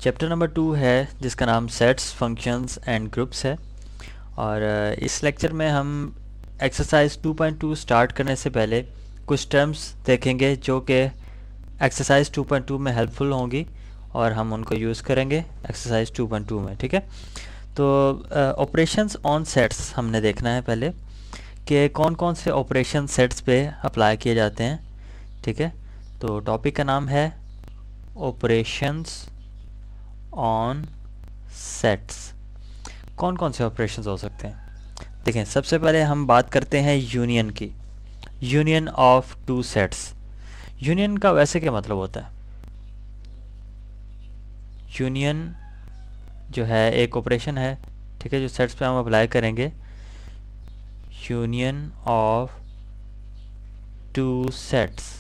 Chapter number 2 है जिसका नाम सेट्स फंक्शंस एंड ग्रुप्स है। और इस लेक्चर में हम एक्सरसाइज 2.2 स्टार्ट करने से पहले कुछ टर्म्स देखेंगे जो कि एक्सरसाइज 2.2 में हेल्पफुल होंगी और हम उनको यूज़ करेंगे एक्सरसाइज 2.2 में। ठीक है, तो ऑपरेशंस ऑन सेट्स हमने देखना है पहले कि कौन कौन से ऑपरेशन सेट्स पे अप्लाई किए जाते हैं। ठीक है, तो टॉपिक का नाम है ऑपरेशंस ऑन सेट्स। कौन कौन से ऑपरेशंस हो सकते हैं? देखें, सबसे पहले हम बात करते हैं यूनियन की। Union of two sets. Union का वैसे क्या मतलब होता है? यूनियन जो है एक ऑपरेशन है, ठीक है, जो सेट्स पे हम अप्लाई करेंगे। Union of two sets.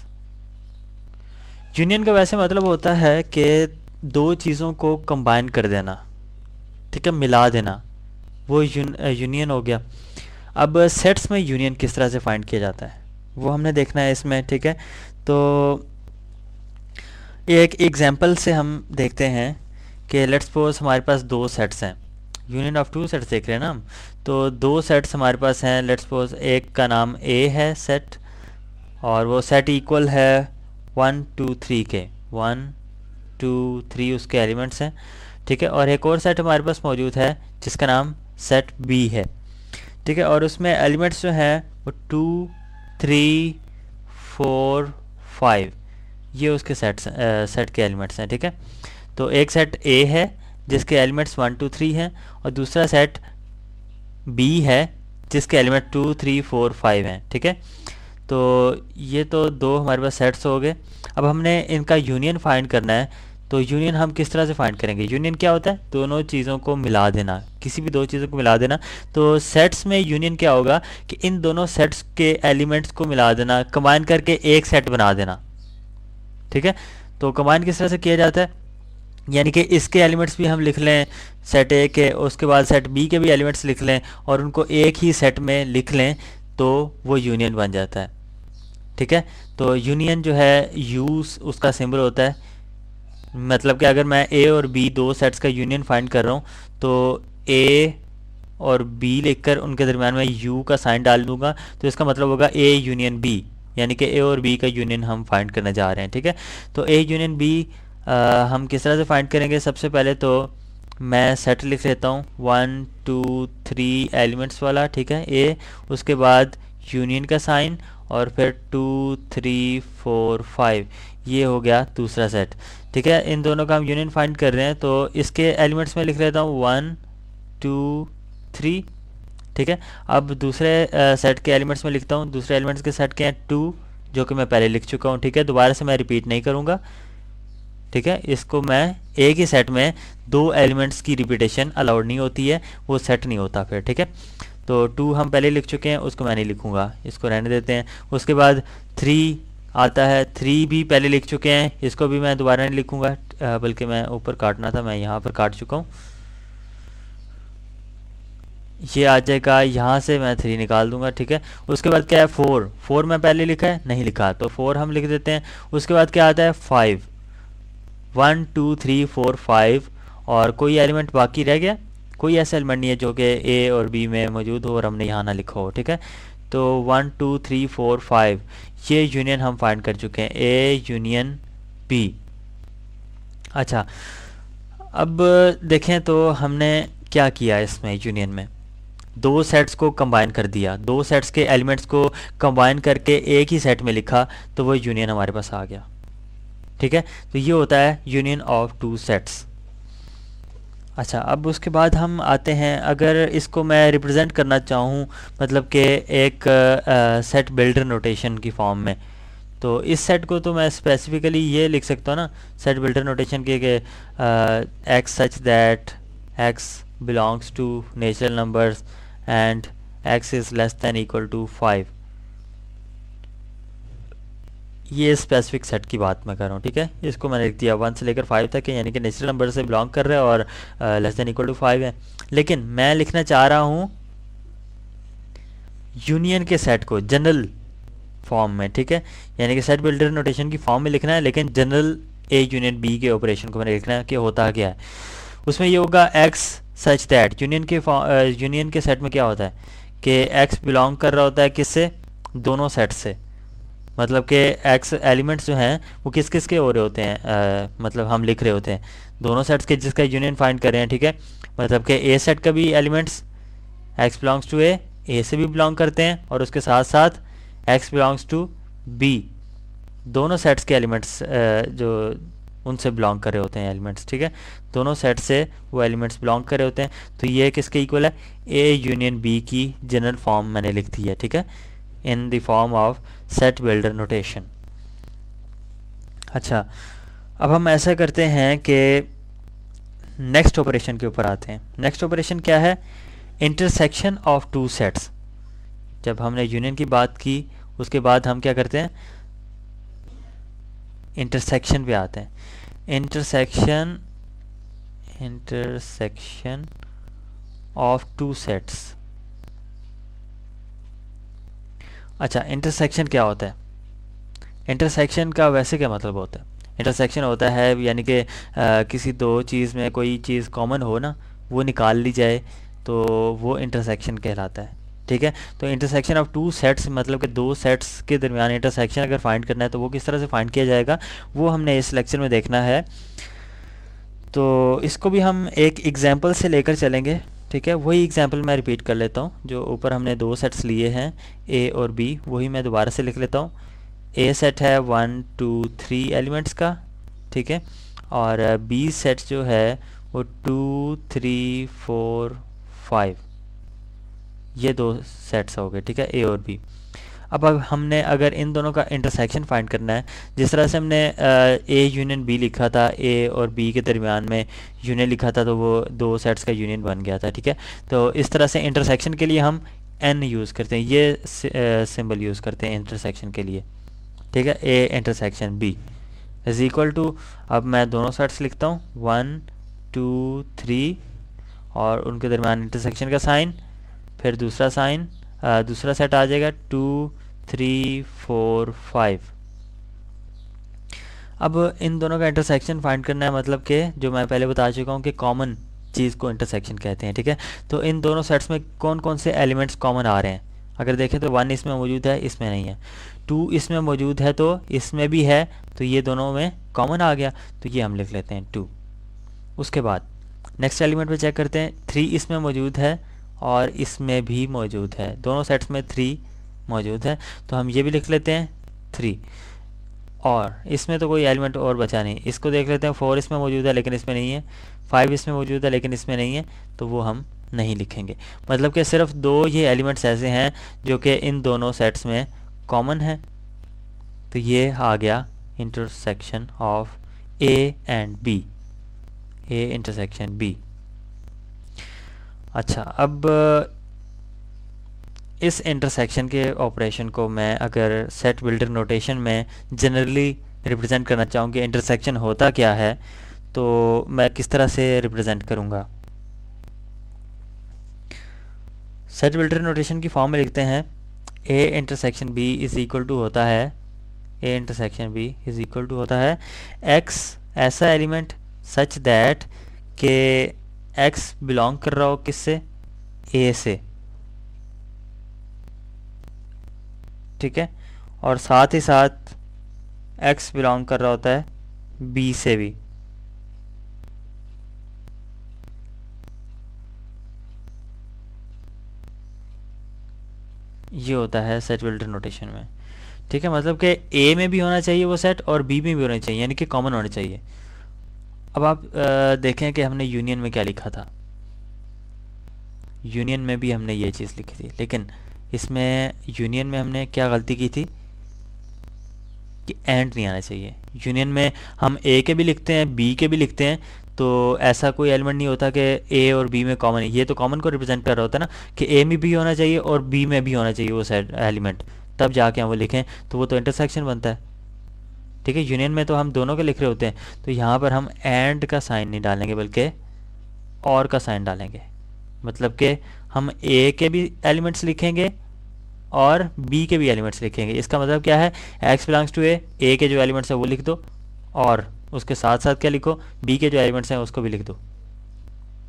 Union का वैसे मतलब होता है कि दो चीज़ों को कंबाइन कर देना, ठीक है, मिला देना, वो यूनियन हो गया। अब सेट्स में यूनियन किस तरह से फाइंड किया जाता है वो हमने देखना है इसमें। ठीक है, तो एक एग्जांपल से हम देखते हैं कि लेट्स सपोज हमारे पास दो सेट्स हैं। यूनियन ऑफ टू सेट्स देख रहे हैं ना हम, तो दो सेट्स हमारे पास हैं। लेट्स सपोज एक का नाम ए है सेट, और वो सेट इक्वल है 1 2 3 के। 1 2 3 उसके एलिमेंट्स हैं। ठीक है, और एक और सेट हमारे पास मौजूद है जिसका नाम सेट बी है। ठीक है, और उसमें एलिमेंट्स जो हैं वो 2 3 4 5, ये उसके सेट के एलिमेंट्स हैं। ठीक है, तो एक सेट ए है जिसके एलिमेंट्स 1 2 3 हैं, और दूसरा सेट बी है जिसके एलिमेंट 2 3 4 5 हैं। ठीक है, तो ये तो दो हमारे पास सेट्स हो गए। अब हमने इनका यूनियन फाइंड करना है। तो यूनियन हम किस तरह से फाइंड करेंगे? यूनियन क्या होता है? दोनों चीज़ों को मिला देना, किसी भी दो चीज़ों को मिला देना। तो सेट्स में यूनियन क्या होगा कि इन दोनों सेट्स के एलिमेंट्स को मिला देना, कंबाइन करके एक सेट बना देना। ठीक है, तो कंबाइन किस तरह से किया जाता है? यानी कि इसके एलिमेंट्स भी हम लिख लें सेट ए के, उसके बाद सेट बी के भी एलिमेंट्स लिख लें और उनको एक ही सेट में लिख लें, तो वो यूनियन बन जाता है। ठीक है, तो यूनियन जो है यूज उसका सिंबल होता है। मतलब कि अगर मैं ए और बी दो सेट्स का यूनियन फाइंड कर रहा हूँ तो ए और बी लिखकर उनके दरम्यान में यू का साइन डाल दूंगा, तो इसका मतलब होगा ए यूनियन बी, यानी कि ए और बी का यूनियन हम फाइंड करने जा रहे हैं। ठीक है, तो ए यूनियन बी हम किस तरह से फाइंड करेंगे? सबसे पहले तो मैं सेट लिख लेता हूँ 1 2 3 एलिमेंट्स वाला। ठीक है, ए, उसके बाद यूनियन का साइन, और फिर 2 3 4 5, ये हो गया दूसरा सेट। ठीक है, इन दोनों का हम यूनियन फाइंड कर रहे हैं, तो इसके एलिमेंट्स में लिख लेता हूँ 1 2 3। ठीक है, अब दूसरे सेट के एलिमेंट्स में लिखता हूँ। दूसरे एलिमेंट्स के सेट के हैं 2, जो कि मैं पहले लिख चुका हूँ। ठीक है, दोबारा से मैं रिपीट नहीं करूँगा। ठीक है, इसको मैं एक ही सेट में दो एलिमेंट्स की रिपीटेशन अलाउड नहीं होती है, वो सेट नहीं होता फिर। ठीक है, तो 2 हम पहले लिख चुके हैं, उसको मैं नहीं लिखूंगा, इसको रहने देते हैं। उसके बाद 3 आता है, 3 भी पहले लिख चुके हैं, इसको भी मैं दोबारा नहीं लिखूंगा, बल्कि मैं ऊपर काटना था, मैं यहाँ पर काट चुका हूँ। ये आ जाएगा, यहाँ से मैं 3 निकाल दूंगा। ठीक है, उसके बाद क्या है? 4। 4 मैं पहले लिखा है, नहीं लिखा, तो 4 हम लिख देते हैं। उसके बाद क्या आता है? 5। 1 2 3 4 5, और कोई एलिमेंट बाकी रह गया? कोई ऐसा एलिमेंट नहीं है जो कि ए और बी में मौजूद हो और हमने यहाँ ना लिखा हो। ठीक है, तो 1 2 3 4 5, ये यूनियन हम फाइंड कर चुके हैं, ए यूनियन बी। अच्छा, अब देखें तो हमने क्या किया इसमें यूनियन में? दो सेट्स को कंबाइन कर दिया, दो सेट्स के एलिमेंट्स को कंबाइन करके एक ही सेट में लिखा, तो वो यूनियन हमारे पास आ गया। ठीक है, तो ये होता है यूनियन ऑफ टू सेट्स। अच्छा, अब उसके बाद हम आते हैं, अगर इसको मैं रिप्रेजेंट करना चाहूँ, मतलब कि एक सेट बिल्डर नोटेशन की फॉर्म में, तो इस सेट को तो मैं स्पेसिफिकली ये लिख सकता हूँ ना, सेट बिल्डर नोटेशन के x such that x belongs to natural numbers and x is less than equal to 5। ये स्पेसिफिक सेट की बात मैं कर रहा हूँ। ठीक है, इसको मैंने लिख दिया 1 से लेकर 5 तक है, यानी कि नेचुरल नंबर से बिलोंग कर रहा है और लेस देन इक्वल टू 5 है। लेकिन मैं लिखना चाह रहा हूँ यूनियन के सेट को जनरल फॉर्म में। ठीक है, यानी कि सेट बिल्डर नोटेशन की फॉर्म में लिखना है, लेकिन जनरल ए यूनियन बी के ऑपरेशन को मैंने लिखना है कि होता क्या है। उसमें ये होगा एक्स सच दैट, यूनियन के सेट में क्या होता है कि एक्स बिलोंग कर रहा होता है किससे, दोनों सेट से। मतलब कि एक्स एलिमेंट्स जो हैं वो किस किस के हो रहे होते हैं, मतलब हम लिख रहे होते हैं दोनों सेट्स के जिसका यूनियन फाइंड कर रहे हैं, ठीक है। मतलब कि ए सेट का भी एलिमेंट्स एक्स बिलोंग्स टू ए से भी बिलोंग करते हैं, और उसके साथ साथ एक्स बिलोंग्स टू बी, दोनों सेट्स के एलिमेंट्स जो उनसे बिलोंग कर रहे होते हैं एलिमेंट्स, ठीक है। दोनों सेट से वो एलिमेंट्स बिलोंग कर रहे होते हैं। तो ये किसके इक्वल है, ए यूनियन बी की जनरल फॉर्म मैंने लिख दी है, ठीक है, in the form of set builder notation. अच्छा, अब हम ऐसा करते हैं कि नेक्स्ट ऑपरेशन के ऊपर आते हैं। नेक्स्ट ऑपरेशन क्या है, इंटरसेक्शन ऑफ टू सेट्स। जब हमने यूनियन की बात की उसके बाद हम क्या करते हैं, इंटरसेक्शन पे आते हैं। Intersection of two sets. अच्छा, इंटरसेक्शन क्या होता है, इंटरसेक्शन का वैसे क्या मतलब होता है, इंटरसेक्शन होता है यानी कि किसी दो चीज़ में कोई चीज़ कॉमन हो ना, वो निकाल ली जाए तो वो इंटरसेक्शन कहलाता है, ठीक है। तो इंटरसेक्शन ऑफ टू सेट्स मतलब कि दो सेट्स के दरमियान इंटरसेक्शन अगर फाइंड करना है तो वो किस तरह से फाइंड किया जाएगा वो हमने इस लेक्चर में देखना है। तो इसको भी हम एक एग्जांपल से लेकर चलेंगे, ठीक है। वही एग्जांपल मैं रिपीट कर लेता हूँ, जो ऊपर हमने दो सेट्स लिए हैं ए और बी, वही मैं दोबारा से लिख लेता हूँ। ए सेट है 1 2 3 एलिमेंट्स का, ठीक है, और बी सेट जो है वो 2 3 4 5, ये दो सेट्स हो गए, ठीक है, ए और बी। अब हमने अगर इन दोनों का इंटरसेक्शन फाइंड करना है, जिस तरह से हमने ए यूनियन बी लिखा था, ए और बी के दरमियान में यूनियन लिखा था तो वो दो सेट्स का यूनियन बन गया था, ठीक है। तो इस तरह से इंटरसेक्शन के लिए हम एन यूज़ करते हैं, ये सिंबल यूज़ करते हैं इंटरसेक्शन के लिए, ठीक है। A intersection B is equal to, अब मैं दोनों सेट्स लिखता हूँ 1 2 3 और उनके दरमियान इंटरसेक्शन का साइन, फिर दूसरा साइन, दूसरा सेट आ जाएगा 2 3 4 5। अब इन दोनों का इंटरसेक्शन फाइंड करना है, मतलब कि जो मैं पहले बता चुका हूँ कि कॉमन चीज़ को इंटरसेक्शन कहते हैं, ठीक है। तो इन दोनों सेट्स में कौन कौन से एलिमेंट्स कॉमन आ रहे हैं, अगर देखें तो 1 इसमें मौजूद है, इसमें नहीं है, 2 इसमें मौजूद है तो इसमें भी है, तो ये दोनों में कॉमन आ गया, तो ये हम लिख लेते हैं 2। उसके बाद नेक्स्ट एलिमेंट पे चेक करते हैं, 3 इसमें मौजूद है और इसमें भी मौजूद है, दोनों सेट्स में 3 मौजूद है, तो हम ये भी लिख लेते हैं 3। और इसमें तो कोई एलिमेंट और बचा नहीं, इसको देख लेते हैं, 4 इसमें मौजूद है लेकिन इसमें नहीं है, 5 इसमें मौजूद है लेकिन इसमें नहीं है, तो वो हम नहीं लिखेंगे। मतलब कि सिर्फ दो ये एलिमेंट्स ऐसे हैं जो कि इन दोनों सेट्स में कॉमन है, तो ये आ गया intersection of A and B, A intersection B. अच्छा, अब इस इंटरसेक्शन के ऑपरेशन को मैं अगर सेट बिल्डर नोटेशन में जनरली रिप्रेजेंट करना चाहूँ कि इंटरसेक्शन होता क्या है, तो मैं किस तरह से रिप्रेजेंट करूँगा। सेट बिल्डर नोटेशन की फॉर्म में लिखते हैं A intersection B is equal to होता है, A intersection B is equal to होता है एक्स ऐसा एलिमेंट सच दैट के एक्स बिलोंग कर रहा हो किससे, ए से, ठीक है, और साथ ही साथ एक्स बिलोंग कर रहा होता है बी से भी। ये होता है सेट बिल्डर नोटेशन में, ठीक है। मतलब कि ए में भी होना चाहिए वो सेट और बी में भी होना चाहिए, यानी कि कॉमन होना चाहिए। अब आप देखें कि हमने यूनियन में क्या लिखा था, यूनियन में भी हमने ये चीज़ लिखी थी, लेकिन इसमें यूनियन में हमने क्या गलती की थी कि एंड नहीं आना चाहिए। यूनियन में हम ए के भी लिखते हैं बी के भी लिखते हैं, तो ऐसा कोई एलिमेंट नहीं होता कि ए और बी में कॉमन है, ये तो कॉमन को रिप्रेजेंट कर रहा होता है ना कि ए में भी होना चाहिए और बी में भी होना चाहिए वो सेट एलिमेंट, तब जाके हम वो लिखें तो वो तो इंटरसेक्शन बनता है, ठीक है। यूनियन में तो हम दोनों के लिख रहे होते हैं, तो यहाँ पर हम एंड का साइन नहीं डालेंगे बल्कि और का साइन डालेंगे। मतलब कि हम ए के भी एलिमेंट्स लिखेंगे और बी के भी एलिमेंट्स लिखेंगे। इसका मतलब क्या है, एक्स बिलोंग्स टू ए के जो एलिमेंट्स है वो लिख दो और उसके साथ साथ क्या लिखो, बी के जो एलिमेंट्स हैं उसको भी लिख दो,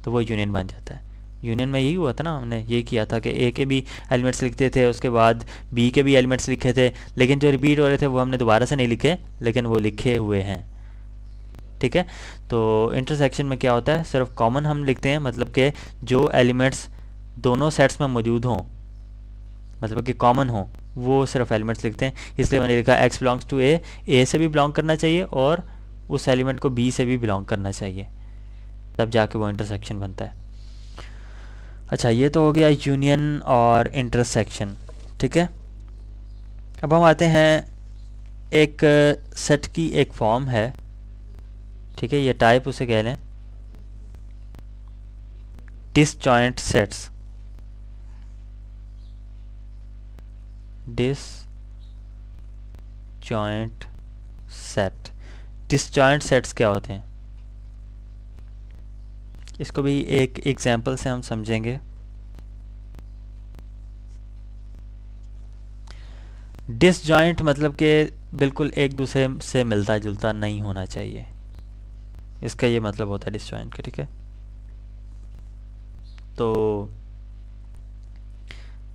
तो वो यूनियन बन जाता है। यूनियन में यही हुआ था ना, हमने ये किया था कि ए के भी एलिमेंट्स लिखते थे, उसके बाद बी के भी एलिमेंट्स लिखे थे, लेकिन जो रिपीट हो रहे थे वो हमने दोबारा से नहीं लिखे, लेकिन वो लिखे हुए हैं। ठीक है, तो इंटरसेक्शन में क्या होता है, सिर्फ कॉमन हम लिखते हैं, मतलब कि जो एलिमेंट्स दोनों सेट्स में मौजूद हों, मतलब कि कॉमन हो, वो सिर्फ एलिमेंट्स लिखते हैं। इसलिए मैंने लिखा एक्स बिलोंग्स टू ए से भी बिलोंग करना चाहिए और उस एलिमेंट को बी से भी बिलोंग करना चाहिए, तब जाके वो इंटरसेक्शन बनता है। अच्छा, ये तो हो गया यूनियन और इंटरसेक्शन। ठीक है, अब हम आते हैं, एक सेट की एक फॉर्म है, ठीक है, ये टाइप उसे कह लें disjoint sets. Disjoint set, disjoint sets क्या होते हैं, इसको भी एक एग्जांपल से हम समझेंगे। डिसजॉइंट मतलब कि बिल्कुल एक दूसरे से मिलता जुलता नहीं होना चाहिए, इसका ये मतलब होता है डिसजॉइंट का। ठीक है, तो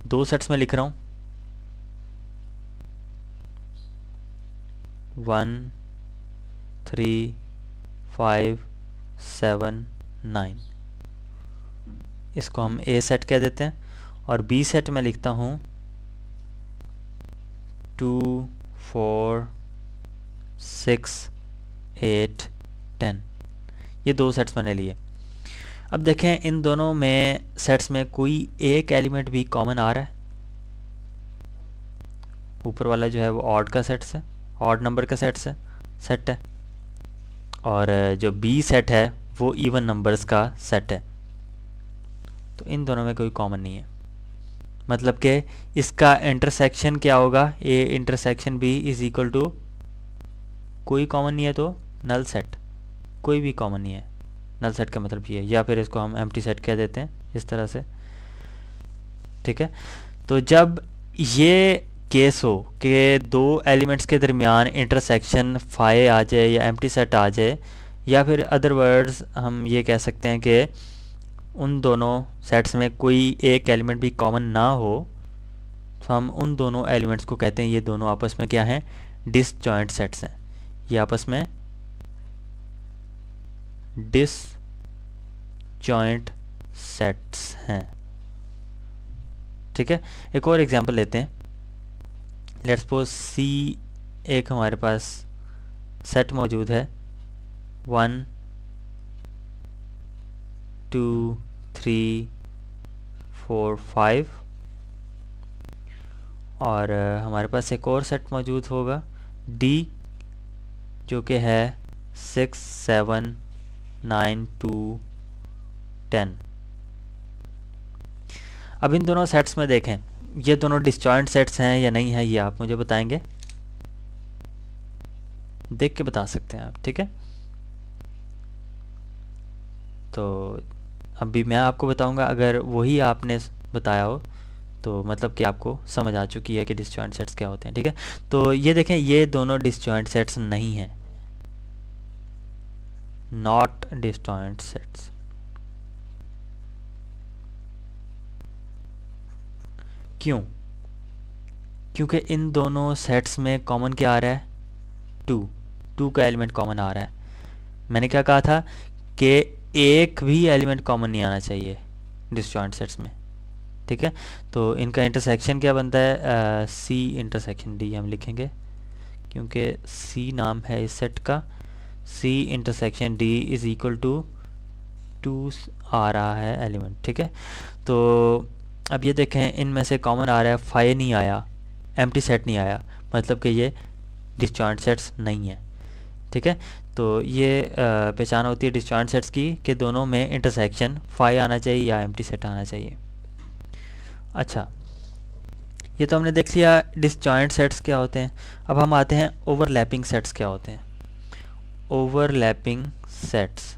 दो सेट्स में लिख रहा हूँ, 1 3 5 7 9, इसको हम ए सेट कह देते हैं। और बी सेट में लिखता हूँ 2 4 6 8 10, ये दो सेट्स मैंने लिए। अब देखें इन दोनों में सेट्स में कोई एक एलिमेंट भी कॉमन आ रहा है। ऊपर वाला जो है वो ऑड का सेट है, ऑड नंबर का सेट है, और जो बी सेट है वो इवन नंबर्स का सेट है। तो इन दोनों में कोई कॉमन नहीं है, मतलब कि इसका इंटरसेक्शन क्या होगा, A intersection B is equal to, कोई कॉमन नहीं है तो नल सेट, कोई भी कॉमन नहीं है, नल सेट का मतलब ये है, या फिर इसको हम एम्प्टी सेट कह देते हैं इस तरह से। ठीक है, तो जब ये केस हो कि दो एलिमेंट्स के दरमियान इंटरसेक्शन फाई आ जाए या एम्प्टी सेट आ जाए, या फिर अदर वर्ड्स हम ये कह सकते हैं कि उन दोनों सेट्स में कोई एक एलिमेंट भी कॉमन ना हो, तो हम उन दोनों एलिमेंट्स को कहते हैं ये दोनों आपस में क्या हैं, डिसजॉइंट सेट्स हैं, ये आपस में डिसजॉइंट सेट्स हैं। ठीक है, एक और एग्जांपल लेते हैं। लेट्स सपोज सी एक हमारे पास सेट मौजूद है, 1 2 3 4 5, और हमारे पास एक और सेट मौजूद होगा डी, जो कि है 6 7 9 2 10। अब इन दोनों सेट्स में देखें, ये दोनों डिसजॉइंट सेट्स हैं या नहीं है, ये आप मुझे बताएंगे, देख के बता सकते हैं आप। ठीक है, तो अभी मैं आपको बताऊंगा, अगर वही आपने बताया हो तो मतलब कि आपको समझ आ चुकी है कि डिसजॉइंट सेट्स क्या होते हैं। ठीक है, तो ये देखें, ये दोनों डिसजॉइंट सेट्स नहीं हैं, नॉट डिसजॉइंट सेट्स। क्यों? क्योंकि इन दोनों सेट्स में कॉमन क्या आ रहा है, 2 का एलिमेंट कॉमन आ रहा है। मैंने क्या कहा था कि एक भी एलिमेंट कॉमन नहीं आना चाहिए डिसजॉइंट सेट्स में। ठीक है, तो इनका इंटरसेक्शन क्या बनता है, सी इंटरसेक्शन डी हम लिखेंगे, क्योंकि सी नाम है इस सेट का। C intersection D is equal to 2 आ रहा है एलिमेंट। ठीक है, तो अब ये देखें, इनमें से कॉमन आ रहा है, 5 नहीं आया, एम्प्टी सेट नहीं आया, मतलब कि ये डिसजॉइंट सेट्स नहीं है। ठीक है, तो ये पहचान होती है डिसजॉइंट सेट्स की कि दोनों में इंटरसेक्शन 5 आना चाहिए या एम्प्टी सेट आना चाहिए। अच्छा, ये तो हमने देख लिया डिसजॉइंट सेट्स क्या होते हैं। अब हम आते हैं ओवरलैपिंग सेट्स क्या होते हैं। ओवरलैपिंग सेट्स,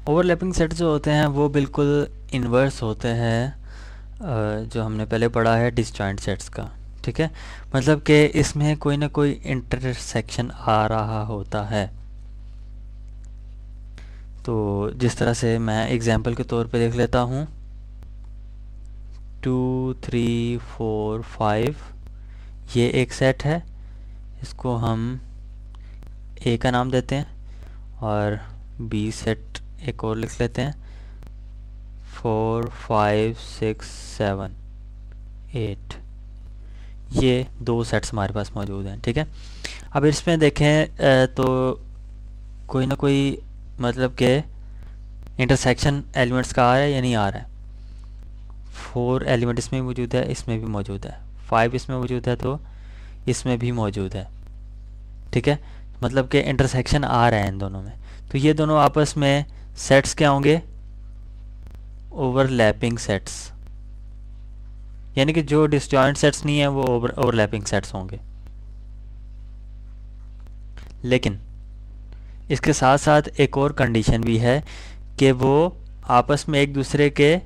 ओवरलैपिंग सेट्स जो होते हैं वो बिल्कुल इन्वर्स होते हैं जो हमने पहले पढ़ा है डिसजॉइंट सेट्स का। ठीक है, मतलब कि इसमें कोई ना कोई इंटरसेक्शन आ रहा होता है। तो जिस तरह से मैं एग्जांपल के तौर पे देख लेता हूँ, 2 3 4 5 ये एक सेट है, इसको हम ए का नाम देते हैं, और बी सेट एक और लिख लेते हैं, 4 5 6 7 8। ये दो सेट्स हमारे पास मौजूद हैं। ठीक है, अब इसमें देखें तो कोई ना कोई मतलब कि इंटरसेक्शन एलिमेंट्स का आ रहा है या नहीं आ रहा है। 4 एलिमेंट इसमें भी मौजूद है, इसमें भी मौजूद है, 5 इसमें मौजूद है, तो इसमें भी मौजूद है। ठीक है, मतलब कि इंटरसेक्शन आ रहा है इन दोनों में। तो ये दोनों आपस में सेट्स क्या होंगे, ओवरलैपिंग सेट्स, यानी कि जो डिसजॉइंट सेट्स नहीं है वो ओवरलैपिंग सेट्स होंगे। लेकिन इसके साथ साथ एक और कंडीशन भी है कि वो आपस में एक दूसरे के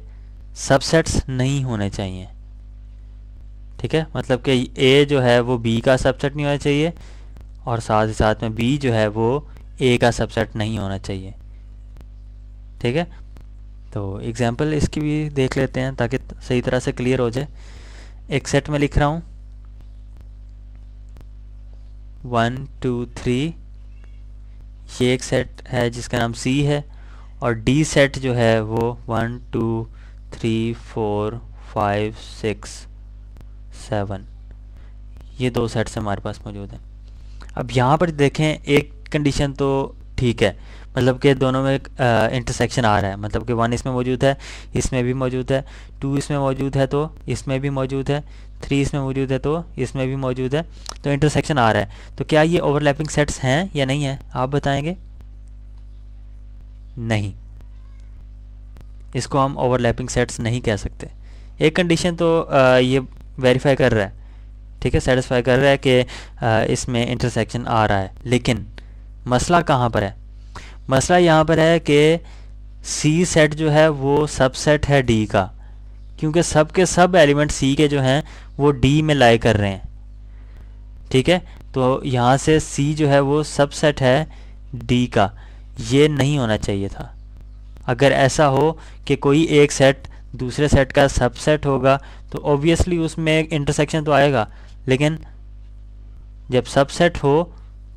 सबसेट्स नहीं होने चाहिए। ठीक है, मतलब कि ए जो है वो बी का सबसेट नहीं होना चाहिए, और साथ ही साथ में बी जो है वो ए का सबसेट नहीं होना चाहिए। ठीक है, तो एग्जांपल इसकी भी देख लेते हैं ताकि सही तरह से क्लियर हो जाए। एक सेट में लिख रहा हूँ 1 2 3, ये एक सेट है जिसका नाम सी है, और डी सेट जो है वो 1 2 3 4 5 6 7, ये दो सेट्स हमारे पास मौजूद हैं। अब यहाँ पर देखें, एक कंडीशन तो ठीक है, मतलब कि दोनों में इंटरसेक्शन आ रहा है, मतलब कि 1 इसमें मौजूद है, इसमें भी मौजूद है, 2 इसमें मौजूद है तो इसमें भी मौजूद है, 3 इसमें मौजूद है तो इसमें भी मौजूद है, तो इंटरसेक्शन आ रहा है। तो क्या ये ओवरलैपिंग सेट्स हैं या नहीं है, आप बताएंगे? नहीं, इसको हम ओवरलैपिंग सेट्स नहीं कह सकते। एक कंडीशन तो ये वेरीफाई कर रहा है, ठीक है, सेटिस्फाई कर रहा है कि इसमें इंटरसेक्शन आ रहा है, लेकिन मसला कहाँ पर है? मसला यहाँ पर है कि सी सेट जो है वो सबसेट है डी का, क्योंकि सब के सब एलिमेंट सी के जो हैं वो डी में लाई कर रहे हैं। ठीक है, तो यहाँ से सी जो है वो सबसेट है डी का, ये नहीं होना चाहिए था। अगर ऐसा हो कि कोई एक सेट दूसरे सेट का सबसेट होगा तो ऑब्वियसली उसमें एक इंटरसेक्शन तो आएगा, लेकिन जब सबसेट हो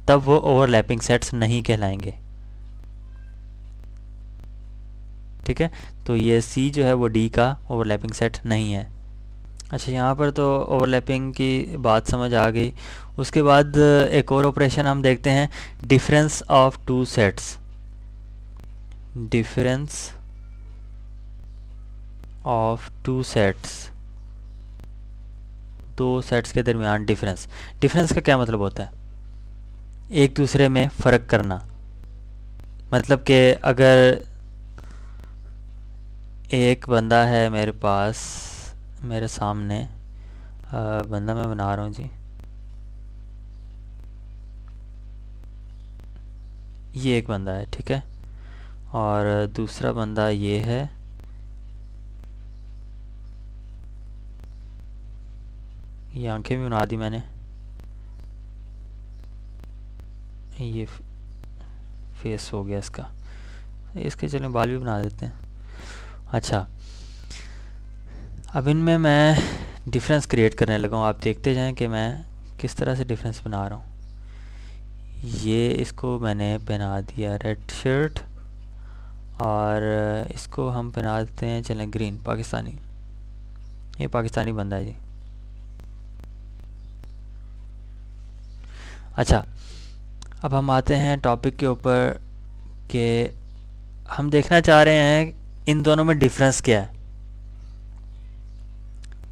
तब वो ओवरलैपिंग सेट्स नहीं कहलाएंगे। ठीक है, तो ये सी जो है वो डी का ओवरलैपिंग सेट नहीं है। अच्छा, यहाँ पर तो ओवरलैपिंग की बात समझ आ गई। उसके बाद एक और ऑपरेशन हम देखते हैं, difference of two sets. Difference of two sets, दो सेट्स के दरमियान डिफरेंस। डिफरेंस का क्या मतलब होता है? एक दूसरे में फ़र्क करना। मतलब कि अगर एक बंदा है मेरे पास, मेरे सामने बंदा मैं बना रहा हूँ जी, ये एक बंदा है, ठीक है, और दूसरा बंदा ये है, ये आंखें भी बना दी मैंने, ये फेस हो गया इसका, इसके चलें बाल भी बना देते हैं। अच्छा, अब इनमें मैं डिफरेंस क्रिएट करने लगा हूँ, आप देखते जाएं कि मैं किस तरह से डिफरेंस बना रहा हूँ। ये इसको मैंने पहना दिया रेड शर्ट, और इसको हम पहना देते हैं, चलें ग्रीन, पाकिस्तानी। ये पाकिस्तानी बंदा है जी। अच्छा, अब हम आते हैं टॉपिक के ऊपर कि हम देखना चाह रहे हैं इन दोनों में डिफरेंस क्या है।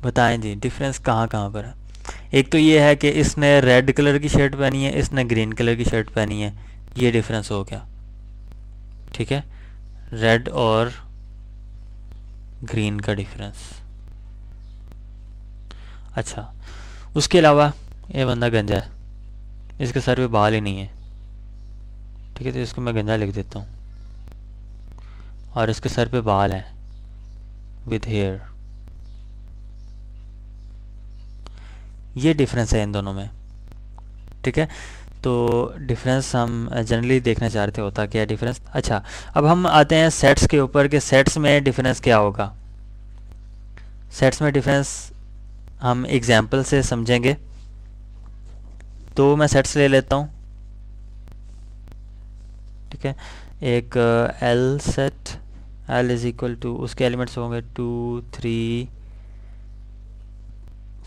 बताएं जी, डिफरेंस कहाँ कहाँ पर है? एक तो ये है कि इसने रेड कलर की शर्ट पहनी है, इसने ग्रीन कलर की शर्ट पहनी है, ये डिफरेंस हो गया। ठीक है, रेड और ग्रीन का डिफरेंस। अच्छा, उसके अलावा ये बंदा गंजा है, इसके सर पे बाल ही नहीं है, ठीक है, तो इसको मैं गंजा लिख देता हूँ, और इसके सर पे बाल हैं विद हेयर। ये डिफरेंस है इन दोनों में, ठीक है। तो डिफरेंस हम जनरली देखना चाह रहे थे, होता क्या है डिफरेंस। अच्छा, अब हम आते हैं सेट्स के ऊपर कि सेट्स में डिफरेंस क्या होगा। सेट्स में डिफरेंस हम एग्जाम्पल से समझेंगे। तो मैं सेट्स ले लेता हूँ, ठीक है। एक L set, L is equal to, उसके एलिमेंट्स होंगे 2 3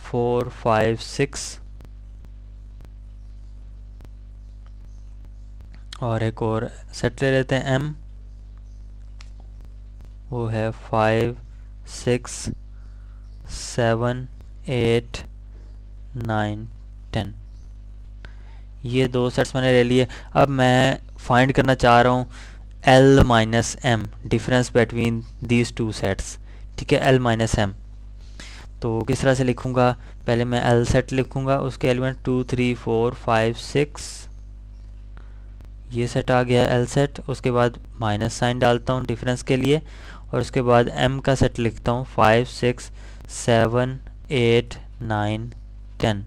4 5 6, और एक और सेट ले लेते हैं एम, वो है 5 6 7 8 9 10। ये दो सेट्स मैंने ले लिए। अब मैं फाइंड करना चाह रहा हूँ L minus M, difference between these two sets, ठीक है, L माइनस एम। तो किस तरह से लिखूँगा, पहले मैं L सेट लिखूँगा, उसके एलिमेंट 2 3 4 5 6, ये सेट आ गया L सेट। उसके बाद माइनस साइन डालता हूँ डिफरेंस के लिए, और उसके बाद M का सेट लिखता हूँ 5 6 7 8 9 10।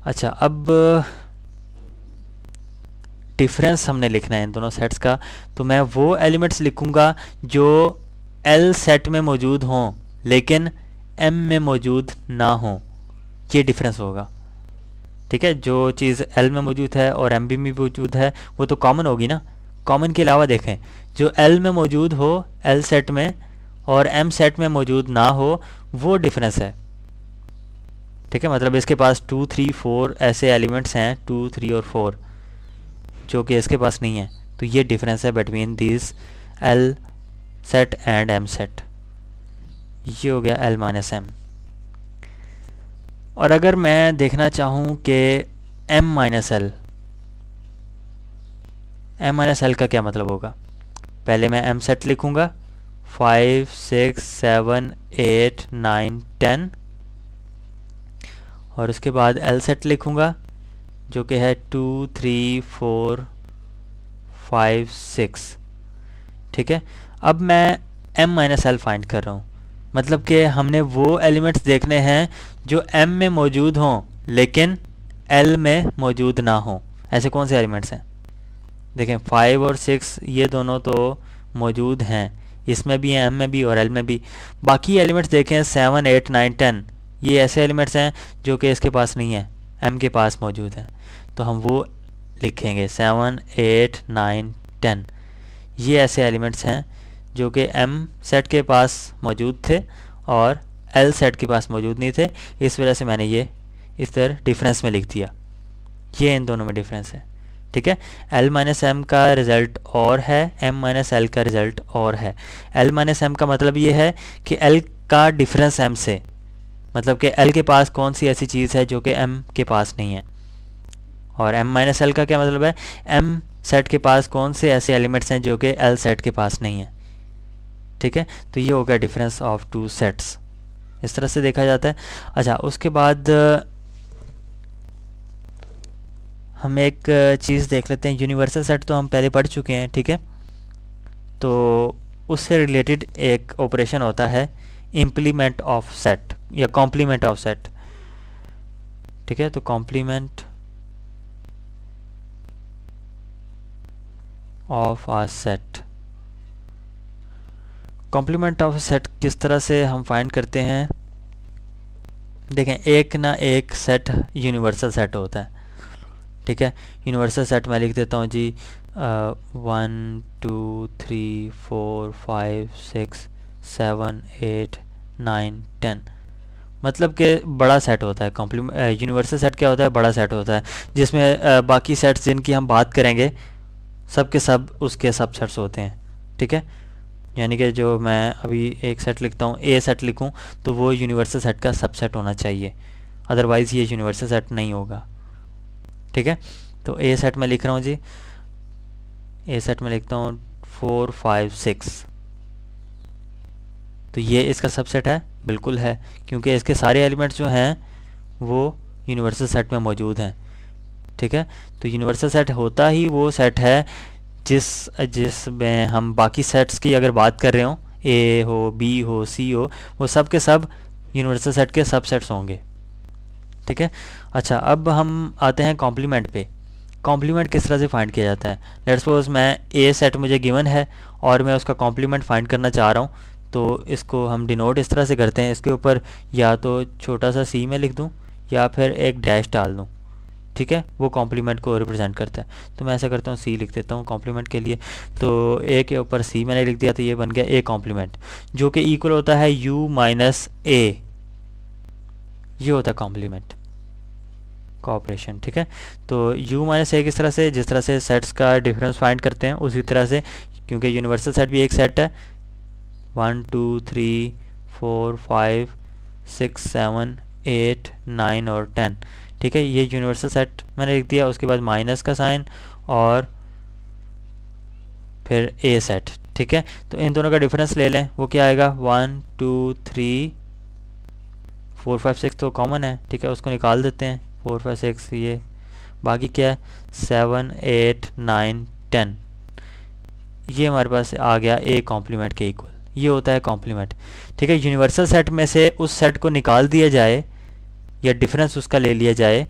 अच्छा, अब डिफरेंस हमने लिखना है इन दोनों सेट्स का, तो मैं वो एलिमेंट्स लिखूंगा जो L सेट में मौजूद हों लेकिन M में मौजूद ना हों, ये डिफरेंस होगा, ठीक है। जो चीज़ L में मौजूद है और M में मौजूद है वो तो कॉमन होगी ना। कॉमन के अलावा देखें, जो L में मौजूद हो L सेट में और M सेट में मौजूद ना हो, वो डिफरेंस है, ठीक है। मतलब इसके पास 2 3 4 ऐसे एलिमेंट्स हैं, 2 3 और 4, जो कि इसके पास नहीं है। तो ये डिफरेंस है between this L set and M set. ये हो गया L माइनस एम। और अगर मैं देखना चाहूँ कि M minus L, M minus L का क्या मतलब होगा, पहले मैं M सेट लिखूँगा 5 6 7 8 9 10, और उसके बाद L सेट लिखूँगा जो कि है 2 3 4 5 6, ठीक है। अब मैं M माइनस एल फाइंड कर रहा हूँ, मतलब कि हमने वो एलिमेंट्स देखने हैं जो M में मौजूद हों लेकिन L में मौजूद ना हों। ऐसे कौन से एलिमेंट्स हैं, देखें 5 और 6 ये दोनों तो मौजूद हैं, इसमें भी हैं, M में भी और L में भी। बाकी एलिमेंट्स देखें 7 8 9 10, ये ऐसे एलिमेंट्स हैं जो कि इसके पास नहीं है, M के पास मौजूद हैं। तो हम वो लिखेंगे 7 8 9 10, ये ऐसे एलिमेंट्स हैं जो कि M सेट के पास मौजूद थे और L सेट के पास मौजूद नहीं थे। इस वजह से मैंने ये इस तरह डिफरेंस में लिख दिया। ये इन दोनों में डिफरेंस है, ठीक है। L माइनस एम का रिज़ल्ट और है, M माइनस एल का रिज़ल्ट और है। L माइनस एम का मतलब ये है कि L का डिफरेंस M से, मतलब कि L के पास कौन सी ऐसी चीज़ है जो कि M के पास नहीं है। और M माइनस एल का क्या मतलब है, M सेट के पास कौन से ऐसे एलिमेंट्स हैं जो कि L सेट के पास नहीं है, ठीक है। तो ये हो गया डिफरेंस ऑफ टू सेट्स, इस तरह से देखा जाता है। अच्छा, उसके बाद हम एक चीज़ देख लेते हैं, यूनिवर्सल सेट तो हम पहले पढ़ चुके हैं, ठीक है। तो उससे रिलेटेड एक ऑपरेशन होता है इम्प्लीमेंट ऑफ सेट या कॉम्प्लीमेंट ऑफ सेट, ठीक है। तो complement of a set, complement of set किस तरह से हम फाइंड करते हैं, देखें एक ना एक सेट यूनिवर्सल सेट होता है, ठीक है। यूनिवर्सल सेट मैं लिख देता हूँ जी 1 2 3 4 5 6 7 8 9 10, मतलब कि बड़ा सेट होता है। यूनिवर्सल सेट क्या होता है, बड़ा सेट होता है, जिसमें बाकी सेट्स जिनकी हम बात करेंगे सब के सब उसके सबसेट्स होते हैं, ठीक है। यानी कि जो मैं अभी एक सेट लिखता हूँ, ए सेट लिखूँ, तो वो यूनिवर्सल सेट का सबसेट होना चाहिए, अदरवाइज़ ये यूनिवर्सल सेट नहीं होगा, ठीक है। तो ए सेट में लिख रहा हूँ जी, ए सेट में लिखता हूँ 4 5 6, तो ये इसका सबसेट है, बिल्कुल है, क्योंकि इसके सारे एलिमेंट्स जो हैं वो यूनिवर्सल सेट में मौजूद हैं, ठीक है। तो यूनिवर्सल सेट होता ही वो सेट है जिसमें हम बाकी सेट्स की अगर बात कर रहे हो, ए हो बी हो सी हो, वो सब के सब यूनिवर्सल सेट के सबसेट्स होंगे, ठीक है। अच्छा, अब हम आते हैं कॉम्प्लीमेंट पे। कॉम्प्लीमेंट किस तरह से फाइंड किया जाता है? लेट्स सपोज मैं ए सेट मुझे गिवन है और मैं उसका कॉम्प्लीमेंट फाइंड करना चाह रहा हूँ, तो इसको हम डिनोट इस तरह से करते हैं, इसके ऊपर या तो छोटा सा सी में लिख दूँ या फिर एक डैश डाल दूँ, ठीक है, वो कॉम्प्लीमेंट को रिप्रेजेंट करता है। तो मैं ऐसा करता हूँ, सी लिख देता हूँ कॉम्प्लीमेंट के लिए। तो ए के ऊपर सी मैंने लिख दिया, तो ये बन गया ए कॉम्प्लीमेंट, जो कि इक्वल होता है यू माइनस ए। ये होता है कॉम्प्लीमेंट कॉपरेशन, ठीक है। तो u माइनस ए किस तरह से, जिस तरह से सेट्स का डिफरेंस फाइंड करते हैं उसी तरह से, क्योंकि यूनिवर्सल सेट भी एक सेट है, 1 2 3 4 5 6 7 8 9 और 10, ठीक है। ये यूनिवर्सल सेट मैंने लिख दिया, उसके बाद माइनस का साइन और फिर ए सेट, ठीक है। तो इन दोनों का डिफरेंस ले लें, वो क्या आएगा, 1 2 3 4 5 6 तो कॉमन है, ठीक है, उसको निकाल देते हैं, 4 5 6 ये, बाकी क्या है 7 8 9 10, ये हमारे पास आ गया ए कॉम्प्लीमेंट के इक्वल। ये होता है कॉम्प्लीमेंट, ठीक है। यूनिवर्सल सेट में से उस सेट को निकाल दिया जाए या डिफरेंस उसका ले लिया जाए,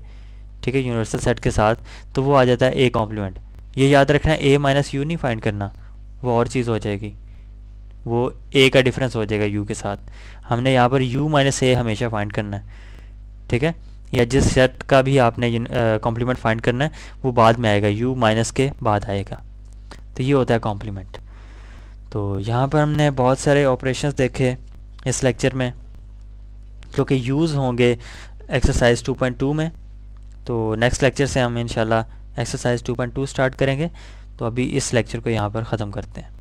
ठीक है, यूनिवर्सल सेट के साथ, तो वो आ जाता है ए कॉम्प्लीमेंट। ये याद रखना, ए माइनस यू नहीं फाइंड करना, वो और चीज़ हो जाएगी, वो ए का डिफरेंस हो जाएगा यू के साथ। हमने यहाँ पर यू माइनस ए हमेशा फाइंड करना है, ठीक है। या जिस सेट का भी आपने कॉम्प्लीमेंट फाइंड करना है वो बाद में आएगा, यू माइनस के बाद आएगा। तो ये होता है कॉम्प्लीमेंट। तो यहाँ पर हमने बहुत सारे ऑपरेशंस देखे इस लेक्चर में, जो कि यूज़ होंगे एक्सरसाइज 2.2 में। तो नेक्स्ट लेक्चर से हम इंशाल्लाह एक्सरसाइज 2.2 स्टार्ट करेंगे। तो अभी इस लेक्चर को यहाँ पर ख़त्म करते हैं।